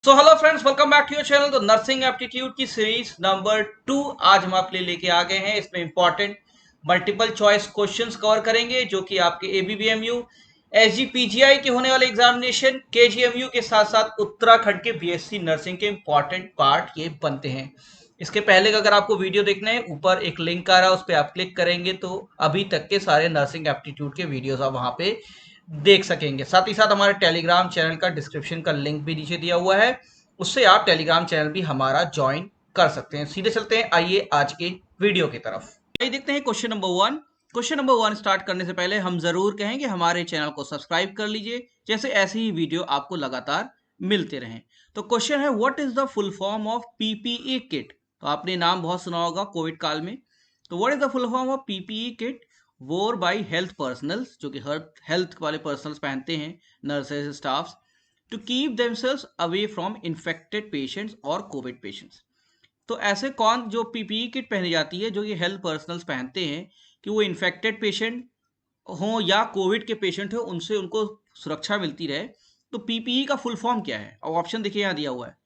So hello friends, welcome back to your channel. तो nursing aptitude की series number 2 आज हम आपके लिए लेके आ गए हैं। इसमें important multiple choice questions cover करेंगे जो कि आपके एबीबीएमयू, एसजीपीजीआई के होने वाले एग्जामिनेशन, केजीएमयू के साथ साथ उत्तराखंड के बीएससी नर्सिंग के इंपॉर्टेंट पार्ट ये बनते हैं। इसके पहले अगर आपको वीडियो देखना है, ऊपर एक लिंक आ रहा है, उस पर आप क्लिक करेंगे तो अभी तक के सारे नर्सिंग एप्टीट्यूड के वीडियोस आप वहां पे देख सकेंगे। साथ ही साथ हमारे टेलीग्राम चैनल का डिस्क्रिप्शन का लिंक भी नीचे दिया हुआ है, उससे आप टेलीग्राम चैनल भी हमारा ज्वाइन कर सकते हैं। सीधे चलते हैं, आइए आज के वीडियो की तरफ। आइए देखते हैं question number 1। Question number 1 start करने से पहले हम जरूर कहेंगे हमारे चैनल को सब्सक्राइब कर लीजिए, जैसे ऐसे ही वीडियो आपको लगातार मिलते रहें। तो क्वेश्चन है, what is the full form of PPE kit? तो आपने नाम बहुत सुना होगा कोविड काल में। तो what is the full form of PPE kit? Wore by health personnels, जो कि हेल्थ वाले पर्सनल्स पहनते हैं, nurses, staffs, to keep themselves away from infected patients और कोविड पेशेंट्स। तो ऐसे कौन जो पीपीई किट पहनी जाती है जो ये हेल्थ पर्सनल्स पहनते हैं कि वो इन्फेक्टेड पेशेंट हो या कोविड के पेशेंट हो, उनसे उनको सुरक्षा मिलती रहे। तो पीपीई का फुल फॉर्म क्या है? अब ऑप्शन देखिए यहाँ दिया हुआ है,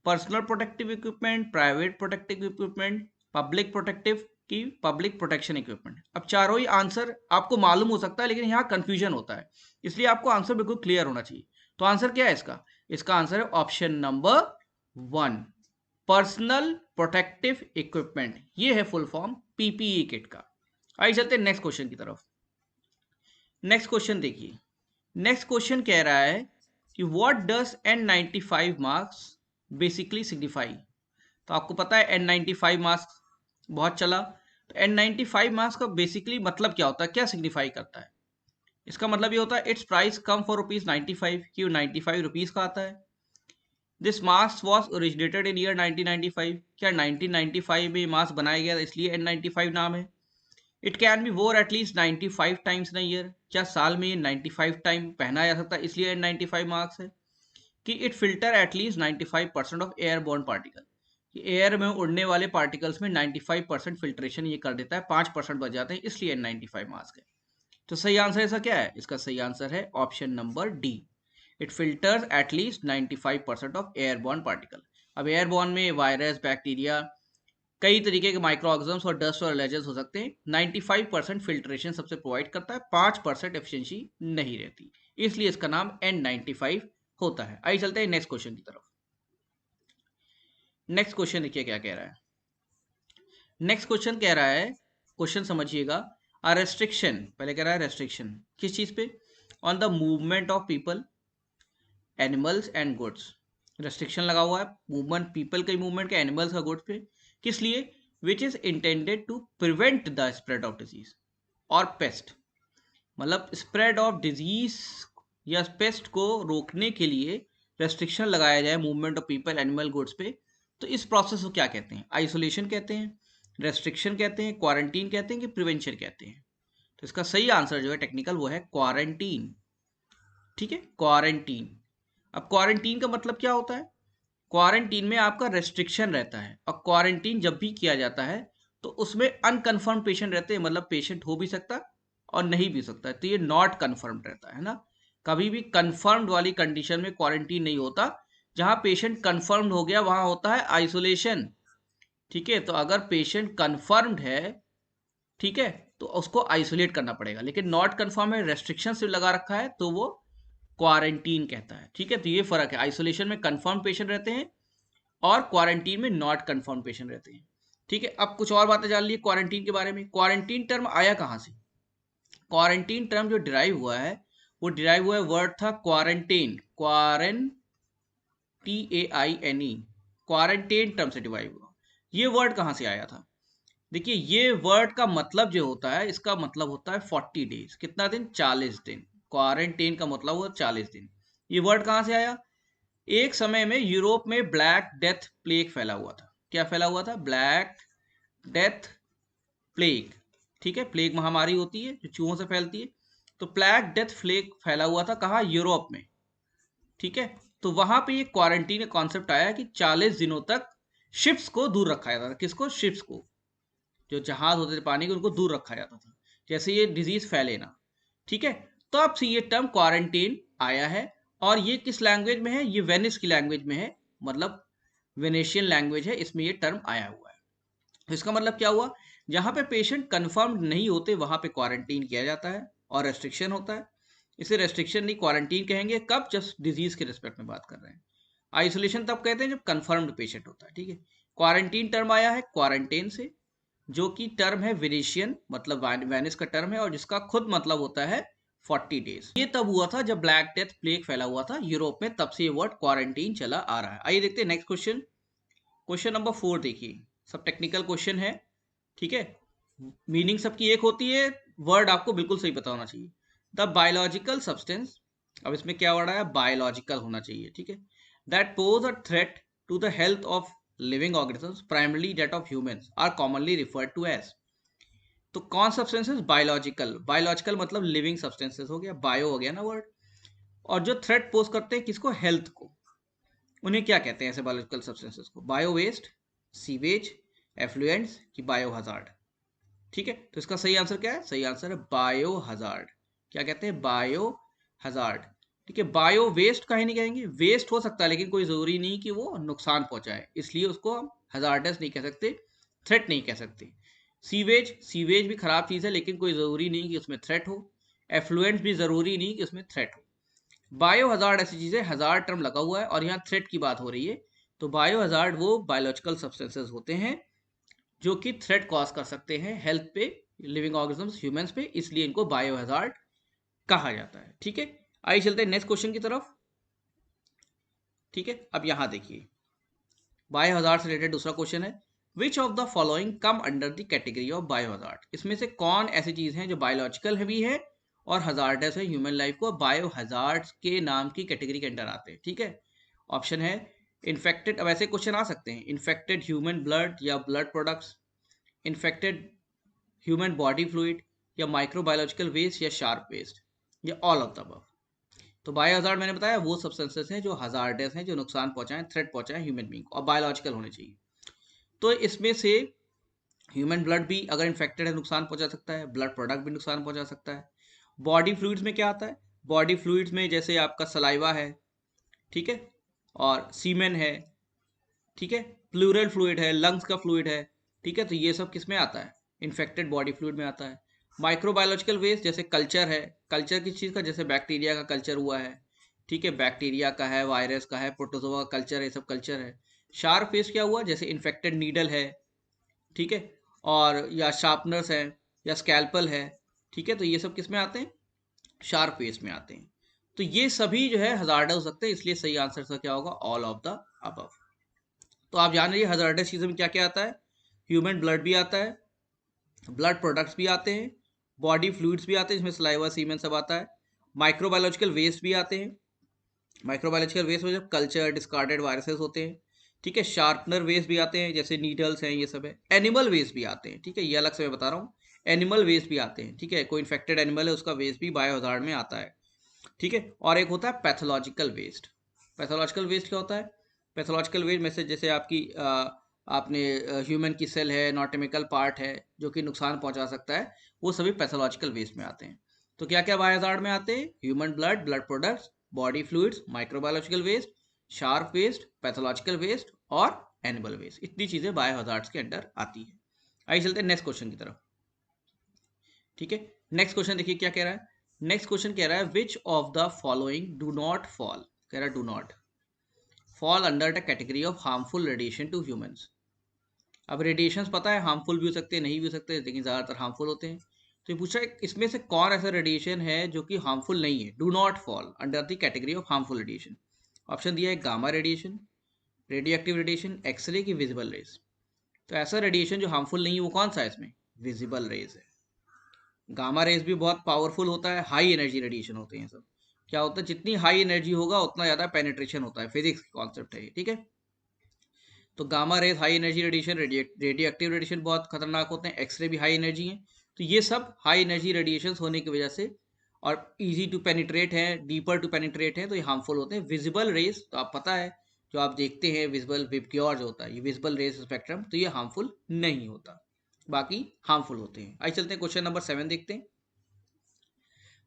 personal protective equipment, private protective equipment, public protective की पब्लिक प्रोटेक्शन इक्विपमेंट। अब चारों ही आंसर आपको मालूम हो सकता है, लेकिन यहाँ कंफ्यूजन होता है, इसलिए आपको आंसर बिल्कुल क्लियर होना चाहिए। तो आंसर क्या है इसका? इसका आंसर है option number 1, personal protective equipment. ये है फुल फॉर्म पीपीई किट का। आइए चलते हैं नेक्स्ट क्वेश्चन की तरफ। नेक्स्ट क्वेश्चन देखिए। नेक्स्ट क्वेश्चन कह रहा है कि what does N95 mask basically signify? तो आपको पता है N95 मास्क बहुत चला। तो N95 मास्क का बेसिकली मतलब क्या होता है, क्या सिग्निफाई करता है? इसका मतलब ये होता है इट्स प्राइस कम फॉर ₹95, कि 95 रुपीज का आता है। This mask was originated in year 1995, क्या 1995 में ये मास्क बनाया गया इसलिए N95 नाम है। इट कैन बी वोर एटलीस्ट 95 टाइम्स इन ईयर, क्या साल में ये 95 टाइम पहना जा सकता है इसलिए N95 मास्क है। कि it filter at least 95% of airborne particle, कि एयर में उड़ने वाले पार्टिकल्स में 95% फिल्ट्रेशन ये कर देता है, 5% बच जाते हैं, इसलिए N95 मास्क है। तो सही आंसर ऐसा क्या है? इसका सही आंसर है option number D, it filters at least 95% of airborne particle. अब एयरबोर्न में वायरस, बैक्टीरिया, कई तरीके के माइक्रो ऑर्गेनिज्म्स और डस्ट और एलर्जेंस हो सकते हैं। 95% फिल्ट्रेशन सबसे प्रोवाइड करता है, 5% एफिशिएंसी नहीं रहती, इसलिए इसका नाम N95 होता है। आइए चलते हैं नेक्स्ट क्वेश्चन की तरफ। नेक्स्ट क्वेश्चन देखिए क्या कह रहा है। नेक्स्ट क्वेश्चन कह रहा है, क्वेश्चन समझिएगा, अ रेस्ट्रिक्शन, पहले कह रहा है रेस्ट्रिक्शन किस चीज पे? On the movement of people, animals and goods. Restriction लगा हुआ है मूवमेंट, पीपल का मूवमेंट का, एनिमल्स का, गुड्स पे। किस लिए? Which is intended to prevent the spread of disease और पेस्ट। मतलब स्प्रेड ऑफ डिजीज या पेस्ट को रोकने के लिए रेस्ट्रिक्शन लगाया जाए movement of people, animal, goods पे। तो इस प्रोसेस को क्या कहते हैं? आइसोलेशन कहते हैं, रेस्ट्रिक्शन कहते हैं, क्वारंटीन कहते हैं, कि प्रिवेंशन कहते हैं? तो इसका सही आंसर जो है टेक्निकल वो है क्वारंटीन। ठीक है, क्वारंटीन। अब क्वारंटीन का मतलब क्या होता है? क्वारंटीन में आपका रेस्ट्रिक्शन रहता है, और क्वारंटीन जब भी किया जाता है तो उसमें अनकंफर्म पेशेंट रहते हैं, मतलब पेशेंट हो भी सकता और नहीं भी सकता, तो ये नॉट कंफर्म्ड रहता है ना। कभी भी कंफर्म्ड वाली कंडीशन में क्वारंटीन नहीं होता, जहां पेशेंट कंफर्म्ड हो गया वहां होता है आइसोलेशन। ठीक है, तो अगर पेशेंट कंफर्म्ड है, ठीक है, तो उसको आइसोलेट करना पड़ेगा, लेकिन नॉट कंफर्म है, रेस्ट्रिक्शन से लगा रखा है, तो वो क्वारंटीन कहता है। ठीक है, तो ये फर्क है, आइसोलेशन में कंफर्म पेशेंट रहते हैं और क्वारंटीन में नॉट कंफर्म पेशेंट रहते हैं। ठीक है, अब कुछ और बातें जान ली क्वारंटीन के बारे में। क्वारंटीन टर्म आया कहां से? क्वारंटीन टर्म जो डिराइव हुआ है, वो डिराइव हुआ है, वर्ड था क्वारंटीन, TAINE, क्वारंटीन टर्म से डिराइव हुआ। ये वर्ड कहां से आया था? देखिए, ये वर्ड का मतलब जो होता है, इसका मतलब होता है 40 डेज, कितना दिन? 40 दिन। क्वारंटीन का मतलब हुआ 40 दिन। ये वर्ड कहां से आया? एक समय में यूरोप में ब्लैक डेथ प्लेग फैला हुआ था। क्या फैला हुआ था? Black death plague. ठीक है, प्लेग महामारी होती है जो चूहों से फैलती है। तो ब्लैक डेथ प्लेग फैला हुआ था कहाँ? यूरोप में। ठीक है, तो वहां पे ये क्वारंटीन का कॉन्सेप्ट आया कि 40 दिनों तक शिप्स को दूर रखा जाता था। किसको? शिप्स को, जो जहाज होते थे पानी के, उनको दूर रखा जाता था, जैसे ये डिजीज फैले ना। ठीक है, तब से ये टर्म क्वारंटीन आया है। और ये किस लैंग्वेज में है? ये वेनिस की लैंग्वेज में है, मतलब वेनेशियन लैंग्वेज है, इसमें ये टर्म आया हुआ है। तो इसका मतलब क्या हुआ, जहां पे पेशेंट कंफर्म्ड नहीं होते वहां पे क्वारंटीन किया जाता है और रेस्ट्रिक्शन होता है। इसे रेस्ट्रिक्शन नहीं क्वारंटीन कहेंगे, कब, जस्ट डिजीज के रिस्पेक्ट में बात कर रहे हैं। आइसोलेशन तब कहते हैं जब कंफर्म्ड पेशेंट होता है, ठीक है। क्वारंटीन टर्म आया है क्वारंटाइन से, जो कि टर्म है वेनेशियन, मतलब वेनिस का टर्म है और जिसका खुद मतलब होता है 40 डेज। ये तब हुआ था जब ब्लैक डेथ प्लेग फैला हुआ था यूरोप में, तब से ये वर्ड क्वारंटीन चला आ रहा है। आइए देखते हैं नेक्स्ट क्वेश्चन। क्वेश्चन नंबर 4 देखिए, सब टेक्निकल क्वेश्चन है, ठीक है। मीनिंग सबकी एक होती है, वर्ड आपको बिल्कुल सही पता होना चाहिए। द बायोलॉजिकल सब्सटेंस, अब इसमें क्या वर्ड आया, बायोलॉजिकल होना चाहिए, ठीक है। That pose a threat to the health of living organisms primarily that of humans are commonly referred to as. तो कौन सब्सटेंसेस, बायोलॉजिकल, बायोलॉजिकल मतलब लिविंग सब्सटेंसेस हो गया, बायो हो गया ना वर्ड। और जो थ्रेट पोज करते हैं किसको, हेल्थ को, उन्हें क्या कहते हैं ऐसे बायोलॉजिकल सब्सटेंसेस को, बायो वेस्ट, सीवेज, एफ्लुएंट्स की बायो हजार्ड, ठीक है। तो इसका सही आंसर क्या है, सही आंसर है बायो हजार्ड। क्या कहते हैं, बायो हजार्ड, ठीक है। बायो वेस्ट का ही नहीं कहेंगे, वेस्ट हो सकता है लेकिन कोई जरूरी नहीं कि वो नुकसान पहुंचाए, इसलिए उसको हम हजार्डस नहीं कह सकते, थ्रेट नहीं कह सकते। सीवेज, सीवेज भी खराब चीज है लेकिन कोई जरूरी नहीं कि उसमें थ्रेट हो। एफ्लुएंट्स भी जरूरी नहीं कि उसमें थ्रेट हो। बायो हजार्ड ऐसी चीज है, हजार्ड टर्म लगा हुआ है और यहाँ थ्रेट की बात हो रही है। तो बायो हजार्ड वो बायोलॉजिकल सब्सटेंसेस होते हैं जो कि थ्रेट कॉज कर सकते हैं हेल्थ पे, लिविंग ऑर्गेनिजम्स, ह्यूमंस पे, इसलिए इनको बायो हजार्ड कहा जाता है, ठीक है। आइए चलते हैं नेक्स्ट क्वेश्चन की तरफ, ठीक है। अब यहां देखिए, बायो हजार्ड से रिलेटेड दूसरा क्वेश्चन है, which of the following come under the category of bio hazard. इसमें से कौन ऐसी चीज है जो बायोलॉजिकल भी है और हजार्डस है ह्यूमन लाइफ को, बायो हजार्ड के नाम की कैटेगरी के अंडर आते हैं, ठीक है। ऑप्शन है इन्फेक्टेड, अब ऐसे क्वेश्चन आ सकते हैं, इन्फेक्टेड ह्यूमन ब्लड या blood products, infected human body fluid, या माइक्रोबायोलॉजिकल वेस्ट, या शार्प वेस्ट, या ऑल ऑफ द अबव। तो बायो हजार्ड मैंने बताया वो सब्सटेंसेस हैं जो हजार्डस हैं, जो नुकसान पहुंचाएं, थ्रेट पहुंचाएं ह्यूमन बीइंग को, और बायोलॉजिकल होने चाहिए। तो इसमें से ह्यूमन ब्लड भी अगर इन्फेक्टेड है नुकसान पहुंचा सकता है, ब्लड प्रोडक्ट भी नुकसान पहुंचा सकता है। बॉडी फ्लूइड्स में क्या आता है, बॉडी फ्लूइड्स में जैसे आपका सलाइवा है, ठीक है, और सीमेन है, ठीक है, प्लूरल फ्लूइड है, लंग्स का फ्लूइड है, ठीक है। तो ये सब किस में आता है, इन्फेक्टेड बॉडी फ्लूइड में आता है। माइक्रोबायोलॉजिकल वेस्ट जैसे कल्चर है, कल्चर किस चीज़ का, जैसे बैक्टीरिया का कल्चर हुआ है, ठीक है, बैक्टीरिया का है, वायरस का है, प्रोटोजोआ का कल्चर है, ये सब कल्चर है। शार्प वेस्ट क्या हुआ, जैसे इन्फेक्टेड नीडल है, ठीक है, और या शार्पनर्स है, या स्कैल्पल है, ठीक है। तो ये सब किस में आते हैं, शार्प वेस्ट में आते हैं। तो ये सभी जो है हजार्डस हो सकते हैं, इसलिए सही आंसर का क्या होगा, ऑल ऑफ द अबव। तो आप जान रही है हजार्डस चीज़ों में क्या क्या आता है, ह्यूमन ब्लड भी आता है, ब्लड प्रोडक्ट्स भी आते हैं, बॉडी फ्लूइड्स भी आते हैं जिसमें सलाइवा, सीमेन सब आता है, माइक्रोबायोलॉजिकल वेस्ट भी आते हैं, माइक्रोबायोलॉजिकल वेस्ट में जब कल्चर डिस्कार्डेड वायरसेस होते हैं, ठीक है। शार्पनर वेस्ट भी आते हैं जैसे नीडल्स हैं, ये सब है। एनिमल वेस्ट भी आते हैं, ठीक है, ये अलग से मैं बता रहा हूँ, एनिमल वेस्ट भी आते हैं, ठीक है। कोई इन्फेक्टेड एनिमल है उसका वेस्ट भी बायो हजार्ड में आता है, ठीक है। और एक होता है पैथोलॉजिकल वेस्ट। पैथोलॉजिकल वेस्ट क्या होता है, पैथोलॉजिकल वेस्ट में से जैसे आपकी आपने ह्यूमन की सेल है, एनाटॉमिकल पार्ट है जो कि नुकसान पहुंचा सकता है, वो सभी पैथोलॉजिकल वेस्ट में आते हैं। तो क्या क्या बायो हजार्ड में आते हैं, human blood, blood products, body fluids, microbiological waste, sharp waste, pathological waste और एनिमल वेस्ट, इतनी चीजें बायो हजार्ड्स के अंडर आती है। आइए चलते हैं नेक्स्ट क्वेश्चन की तरफ, ठीक है। नेक्स्ट क्वेश्चन देखिए क्या कह रहा है, नेक्स्ट क्वेश्चन कह रहा है which of the following do not fall, कह रहा है do not fall under the category of harmful radiation to humans. अब रेडिएशंस पता है हार्मफुल भी हो सकते हैं, नहीं भी हो सकते, लेकिन ज़्यादातर हार्मफुल होते हैं। तो ये पूछ रहा है इसमें से कौन ऐसा रेडिएशन है जो कि हार्मफुल नहीं है, do not fall under the category of harmful radiation. Option दिया है gamma radiation, radio active radiation, X-ray की विजिबल रेज। तो ऐसा रेडिएशन जो हार्मफुल नहीं है वो कौन सा है, इसमें विजिबल रेज है। गामा रेज भी बहुत पावरफुल होता है, हाई एनर्जी रेडिएशन होते हैं सब। क्या होता है, जितनी हाई एनर्जी होगा उतना ज़्यादा पेनिट्रेशन होता है, फिजिक्स का कॉन्सेप्ट है ये, ठीक है। तो gamma rays high energy radiation, radio active radiation बहुत खतरनाक होते हैं, एक्सरे भी हाई एनर्जी है। तो ये सब हाई एनर्जी रेडिएशन होने की वजह से और इजी टू पेनिट्रेट है, डीपर टू पेनिट्रेट है, तो ये हार्मफुल होते हैं। विजिबल रेज तो आप पता है जो आप देखते हैं, विजिबल विबग्योर जो होता है, ये विजिबल रेज स्पेक्ट्रम, तो ये हार्मफुल नहीं होता, बाकी हार्मफुल होते हैं। आइए चलते हैं क्वेश्चन नंबर 7 देखते हैं।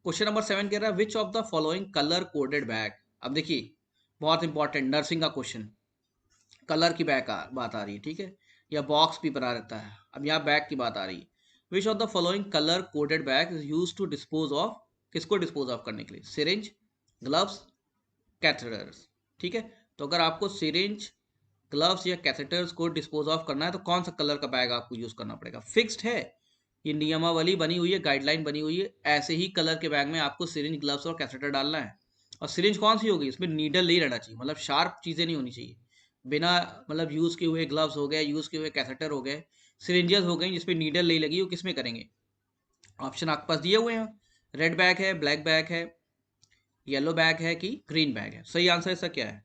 क्वेश्चन नंबर 7 कह रहा है which of the following colour coded bag. अब देखिए बहुत इंपॉर्टेंट नर्सिंग का क्वेश्चन, कलर की बात आ रही है, ठीक है, या बॉक्स भी बना रहता है। अब यहाँ बैग की बात आ रही है। Which of the following colour coded bag is use to dispose of, किसको डिस्पोज ऑफ करने के लिए, सिरिंज, ग्लव्स, कैथेटर्स, ठीक है। तो अगर आपको सिरिंज, ग्लव्स या कैथेटर्स को डिस्पोज ऑफ करना है तो कौन सा कलर का बैग आपको यूज करना पड़ेगा, फिक्स्ड है, ये नियमावली बनी हुई है, गाइडलाइन बनी हुई है, ऐसे ही कलर के बैग में आपको सिरिंज, ग्लव्स और कैथेटर डालना है। और सिरिंज कौन सी होगी, इसमें नीडल नहीं रहना चाहिए, मतलब शार्प चीजें नहीं होनी चाहिए, बिना मतलब यूज किए हुए ग्लव्स हो गए, यूज किए हुए कैथेटर हो गए, सिरिंजेस हो गई जिसपे नीडल नहीं लगी, वो किसमें करेंगे। ऑप्शन आपके पास दिए हुए हैं, रेड बैग है, ब्लैक बैग है, येलो बैग है कि ग्रीन बैग है। सही आंसर इसका क्या है,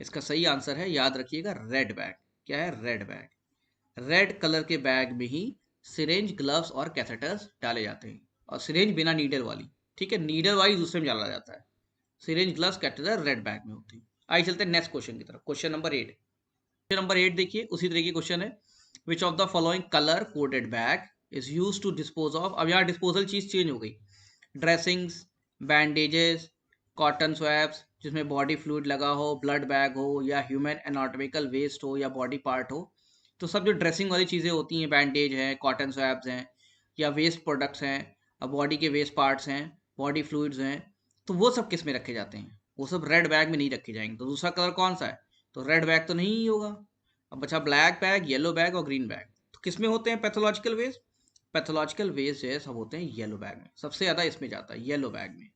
इसका सही आंसर है, याद रखिएगा, रेड बैग। क्या है, रेड बैग। रेड कलर के बैग में ही सिरेंज, ग्लव्स और कैथेटर्स डाले जाते हैं, और सिरेंज बिना नीडल वाली, ठीक है, नीडल वाली दूसरे में डाला जाता है। Syringe, gloves, catheter red bag में होती है। आइए चलते हैं नेक्स्ट क्वेश्चन की तरफ। क्वेश्चन नंबर 8, क्वेश्चन नंबर 8 देखिए, उसी तरह की क्वेश्चन है। Which of the following colour coded bag is use to dispose of, अब यहाँ डिस्पोजल चीज चेंज हो गई, ड्रेसिंग्स, बैंडेजेस, कॉटन स्वैप्स जिसमें बॉडी फ्लूइड लगा हो, ब्लड बैग हो, या ह्यूमन एनाटॉमिकल वेस्ट हो, या बॉडी पार्ट हो। तो सब जो ड्रेसिंग वाली चीज़ें होती हैं, बैंडेज हैं, कॉटन स्वैप्स हैं, या वेस्ट प्रोडक्ट्स हैं, बॉडी के वेस्ट पार्ट्स हैं, बॉडी फ्लूइड्स हैं, तो वो सब किस में रखे जाते हैं, वो सब रेड बैग में नहीं रखे जाएंगे। तो दूसरा कलर कौन सा है, तो रेड बैग तो नहीं ही होगा। अब बचा ब्लैक बैग, येलो बैग और ग्रीन बैग। तो किस में होते हैं पैथोलॉजिकल वेस्ट, पैथोलॉजिकल वेस्ट जो है सब होते हैं येलो बैग में, सबसे ज़्यादा इसमें जाता है येलो बैग में,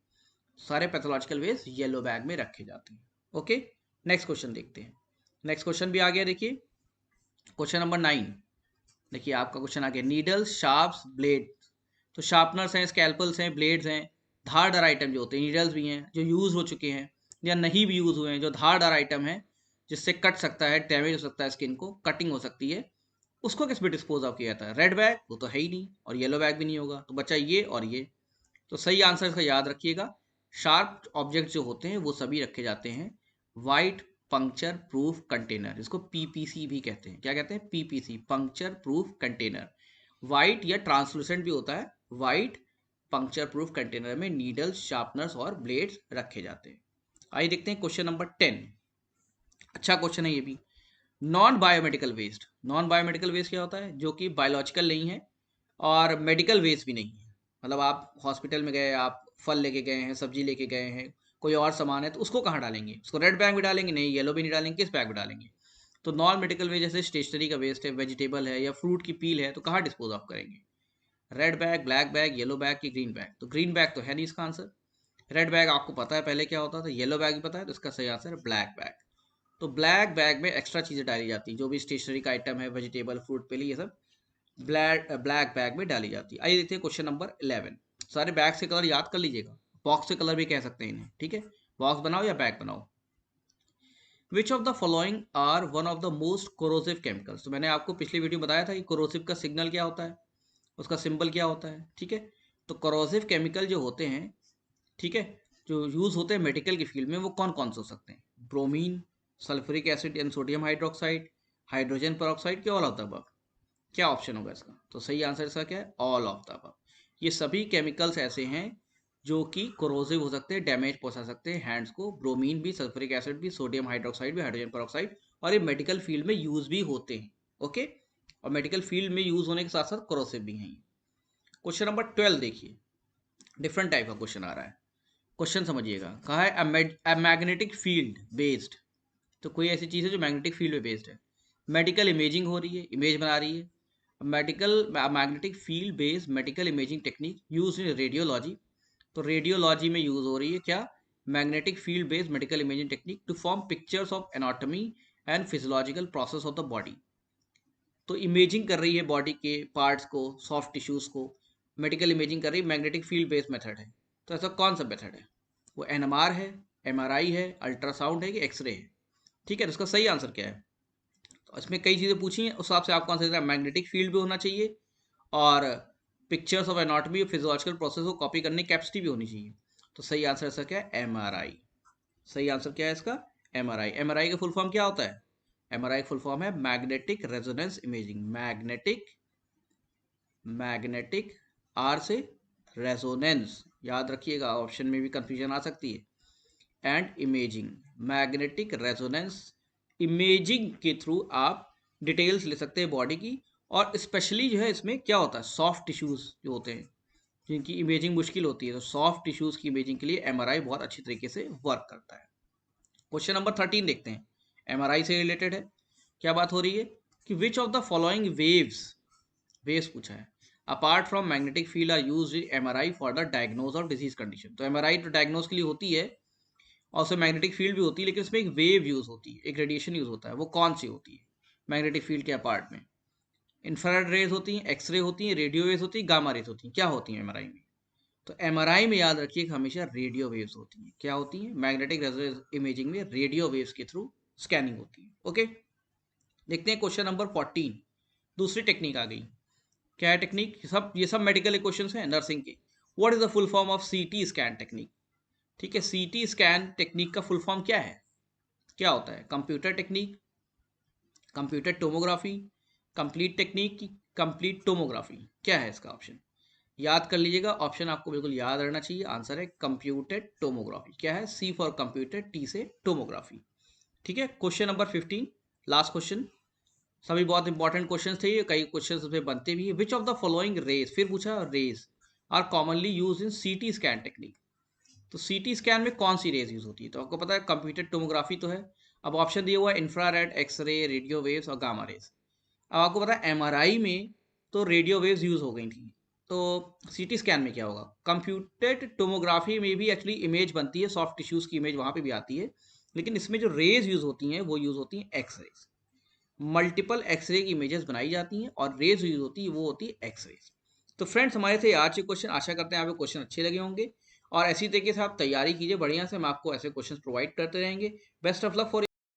सारे पैथोलॉजिकल वेस्ट येलो बैग में रखे जाते हैं। ओके, नेक्स्ट क्वेश्चन देखते हैं। नेक्स्ट क्वेश्चन भी आ गया, देखिए क्वेश्चन नंबर 9। देखिए आपका क्वेश्चन आ गया, नीडल्स, शार्प्स, ब्लेड। तो शार्पनर्स हैं, स्कैल्पल्स हैं, ब्लेड्स हैं, धारदार आइटम जो होते हैं, नीडल्स भी हैं जो यूज हो चुके हैं या नहीं भी यूज हुए हैं, जो धारदार आइटम है जिससे कट सकता है, डैमेज हो सकता है, स्किन को कटिंग हो सकती है, उसको किस में डिस्पोज ऑफ किया जाता है, रेड बैग, वो तो है ही नहीं, और येलो बैग भी नहीं होगा, तो बचा ये और ये। तो सही आंसर इसका याद रखिएगा, शार्प ऑब्जेक्ट जो होते हैं वो सभी रखे जाते हैं वाइट पंक्चर प्रूफ कंटेनर, इसको पीपीसी भी कहते हैं। क्या कहते हैं, PPC, puncture proof container. White या ट्रांसलूसेंट भी होता है, वाइट पंक्चर प्रूफ कंटेनर में नीडल्स, शार्पनर्स और ब्लेड्स रखे जाते हैं। आइए देखते हैं क्वेश्चन नंबर 10। अच्छा क्वेश्चन है ये भी। Non biomedical waste, non biomedical waste क्या होता है, जो कि बायोलॉजिकल नहीं है और मेडिकल वेस्ट भी नहीं है। मतलब आप हॉस्पिटल में गए, आप फल लेके गए हैं, सब्जी लेके गए हैं, कोई और सामान है, तो उसको कहाँ डालेंगे, उसको रेड बैग में डालेंगे, नहीं येलो भी नहीं डालेंगे, किस बैग में डालेंगे। तो नॉन मेडिकल वेस्ट जैसे स्टेशनरी का वेस्ट है, वेजिटेबल है, या फ्रूट की पील है, तो कहाँ डिस्पोज ऑफ करेंगे, red bag, black bag, yellow bag की ग्रीन बैग। तो ग्रीन बैग तो है नहीं इसका आंसर। रेड बैग आपको पता है पहले क्या होता था, येलो बैग भी पता है, तो इसका सही आंसर है ब्लैक बैग। तो ब्लैक बैग में एक्स्ट्रा चीज़ें डाली जाती हैं, जो भी स्टेशनरी का आइटम है, वेजिटेबल, फ्रूट पे, ये सब ब्लैक बैग में डाली जाती है। आइए देखते हैं क्वेश्चन नंबर 11। सारे बैग से कलर याद कर लीजिएगा, बॉक्स से कलर भी कह सकते हैं इन्हें, ठीक है, बॉक्स बनाओ या बैग बनाओ। Which of the following are one of the most corrosive chemicals. तो मैंने आपको पिछली वीडियो में बताया था कि कोरोसिव का सिग्नल क्या होता है, उसका सिंबल क्या होता है, ठीक है। तो कोरोसिव केमिकल जो होते हैं, ठीक है, जो यूज होते हैं मेडिकल की फील्ड में, वो कौन कौन से हो सकते हैं, bromine, sulphuric acid and sodium hydroxide, hydrogen peroxide के ऑल ऑफ द अबव। क्या ऑप्शन होगा इसका, तो सही आंसर इसका क्या है, ऑल ऑफ द अबव। ये सभी केमिकल्स ऐसे हैं जो कि कोरोसिव हो सकते हैं, डैमेज पहुंचा सकते हैं हैंड्स को, ब्रोमीन भी, सल्फ्यूरिक एसिड भी, सोडियम हाइड्रोक्साइड भी, हाइड्रोजन पेरोक्साइड, और ये मेडिकल फील्ड में यूज भी होते हैं। ओके, और मेडिकल फील्ड में यूज होने के साथ साथ कोरोसिव भी हैं। क्वेश्चन नंबर 12 देखिए, डिफरेंट टाइप का क्वेश्चन आ रहा है। क्वेश्चन समझिएगा, कहा है अ मैग्नेटिक फील्ड बेस्ड। तो कोई ऐसी चीज़ है जो मैग्नेटिक फील्ड में बेस्ड है, मेडिकल इमेजिंग हो रही है, इमेज बना रही है, medical magnetic field based medical imaging technique use in radiology. तो रेडियोलॉजी में यूज हो रही है क्या, magnetic field based medical imaging technique to form pictures of anatomy and physiological process of the body. तो इमेजिंग कर रही है बॉडी के पार्ट्स को, सॉफ्ट टिश्यूज को, मेडिकल इमेजिंग कर रही है, मैग्नेटिक फील्ड बेस्ड मेथड है। तो ऐसा कौन सा मेथड है, वो एनएमआर है, एमआरआई है, अल्ट्रासाउंड है कि एक्सरे है, ठीक है। तो इसका सही आंसर क्या है, तो इसमें कई चीज़ें पूछी हैं, उस हिसाब से आपको आंसर देना है, मैग्नेटिक फील्ड भी होना चाहिए और पिक्चर्स ऑफ एनाटॉमी और फिजियोलॉजिकल प्रोसेस को कॉपी करने की कैपेसिटी भी होनी चाहिए। तो सही आंसर इसका क्या है, एमआरआई। सही आंसर क्या है इसका, एमआरआई। एमआरआई का फुल फॉर्म क्या होता है, एमआरआई फुल फॉर्म है magnetic resonance imaging, magnetic R से रेजोनेंस, याद रखिएगा, ऑप्शन में भी कंफ्यूजन आ सकती है, and imaging, magnetic resonance imaging के थ्रू आप डिटेल्स ले सकते हैं बॉडी की, और स्पेशली जो है इसमें क्या होता है, सॉफ्ट टिश्यूज जो होते हैं जिनकी इमेजिंग मुश्किल होती है, तो सॉफ्ट टिश्यूज की इमेजिंग के लिए एमआरआई बहुत अच्छी तरीके से वर्क करता है। क्वेश्चन नंबर 13 देखते हैं, एमआरआई से रिलेटेड है। क्या बात हो रही है कि which of the following waves, waves पूछा है, apart from magnetic field are used in MRI for the diagnose of disease condition. तो एमआरआई तो डायग्नोज के लिए होती है और उसमें मैग्नेटिक फील्ड भी होती है, लेकिन उसमें एक वेव यूज होती है, एक रेडिएशन यूज होता है, वो कौन सी होती है मैग्नेटिक फील्ड के अपार्ट में? इंफ्रारेड रेज होती हैं, एक्सरे होती हैं, रेडियो वेव्स होती हैं, गामा रेज होती हैं। क्या होती हैं एमआरआई में? तो एमआरआई में याद रखिए हमेशा रेडियो वेव्स होती हैं। क्या होती हैं? मैग्नेटिक रेजोनेंस इमेजिंग में रेडियो वेव्स के थ्रू स्कैनिंग होती है। ओके, देखते हैं क्वेश्चन नंबर 14। दूसरी टेक्निक आ गई। क्या है टेक्निक? ये सब मेडिकल क्वेश्चंस हैं नर्सिंग के। What is the full form of सीटी स्कैन टेक्निक? ठीक है, सीटी स्कैन टेक्निक का फुल फॉर्म क्या है? क्या होता है? Computer technique, computer tomography, complete technique, complete tomography. क्या है इसका ऑप्शन? याद कर लीजिएगा, ऑप्शन आपको बिल्कुल याद रहना चाहिए। आंसर है कंप्यूटेड टोमोग्राफी। क्या है? सी फॉर कंप्यूटर, टी से टोमोग्राफी। ठीक है, क्वेश्चन नंबर 15, लास्ट क्वेश्चन। सभी बहुत इंपॉर्टेंट क्वेश्चन थे ये, कई क्वेश्चन उसमें बनते भी है। Which of the following rays, फिर पूछा rays, are commonly use in CT scan technique. तो सीटी स्कैन में कौन सी रेज यूज होती है? तो आपको पता है कंप्यूटर टोमोग्राफी तो है। अब ऑप्शन दिया हुआ है इंफ्रारेड, एक्सरे, रेडियो वेव्स और गामा रेज। अब आपको पता है एमआरआई में तो रेडियो वेव्स यूज हो गई थी, तो सीटी स्कैन में क्या होगा? कंप्यूटेड टोमोग्राफी में भी एक्चुअली इमेज बनती है, सॉफ्ट टिश्यूज की इमेज वहां पे भी आती है, लेकिन इसमें जो रेज यूज होती हैं वो यूज होती हैं एक्सरेज। मल्टीपल एक्सरे की इमेजेस बनाई जाती हैं और रेज यूज होती है वो होती है एक्सरेज। तो फ्रेंड्स, हमारे थे आज के क्वेश्चन। आशा करते हैं आपको क्वेश्चन अच्छे लगे होंगे और ऐसी तरीके से आप तैयारी कीजिए बढ़िया से, हम आपको ऐसे क्वेश्चन प्रोवाइड करते रहेंगे। Best of luck for